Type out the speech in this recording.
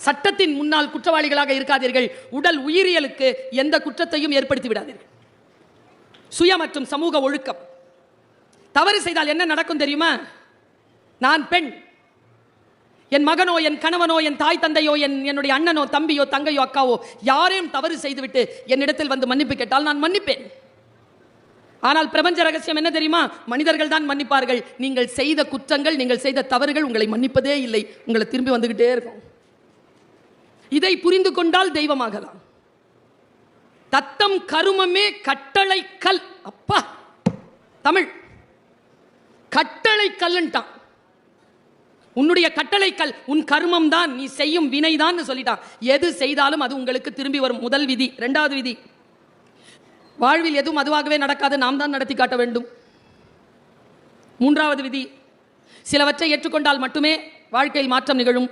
சட்டத்தின் முன்னால் குற்றவாளிகளாக இருக்காதீர்கள். உடல் உயிரியலுக்கு எந்த குற்றத்தையும் ஏற்படுத்தி விடாதீர்கள். சுய மற்றும் சமூக ஒழுக்கம். தவறு செய்தால் என்ன நடக்கும் தெரியுமா? நான் பெண், என் மகனோ என் கணவனோ என் தாய் தந்தையோ என்னுடைய அண்ணனோ தம்பியோ தங்கையோ அக்காவோ யாரையும் தவறு செய்துவிட்டு என்னிடத்தில் வந்து மன்னிப்பு கேட்டால் நான் மன்னிப்பேன். ஆனால் பிரபஞ்ச ரகசியம் என்ன தெரியுமா? மனிதர்கள் தான் மன்னிப்பார்கள். நீங்கள் செய்த குற்றங்கள், நீங்கள் செய்த தவறுகள் உங்களை மன்னிப்பதே இல்லை, உங்களை திரும்பி வந்துகிட்டே இருக்கும். இதை புரிந்து கொண்டால் தெய்வமாகலாம். தத்தம் கருமமே கட்டளை கல். அப்பா, தமிழ் கட்டளை கல்லுன்ட்டான். உன்னுடைய கட்டளை கல் உன் கர்மம் தான், நீ செய்யும் வினைதான் சொல்லிட்டான். எது செய்தாலும் அது உங்களுக்கு திரும்பி வரும். முதல் விதி. இரண்டாவது விதி, வாழ்வில் எதுவும் அதுவாகவே நடக்காது, நாம் தான் நடத்தி காட்ட வேண்டும். மூன்றாவது விதி, சிலவற்றை ஏற்றுக்கொண்டால் மட்டுமே வாழ்க்கையில் மாற்றம் நிகழும்.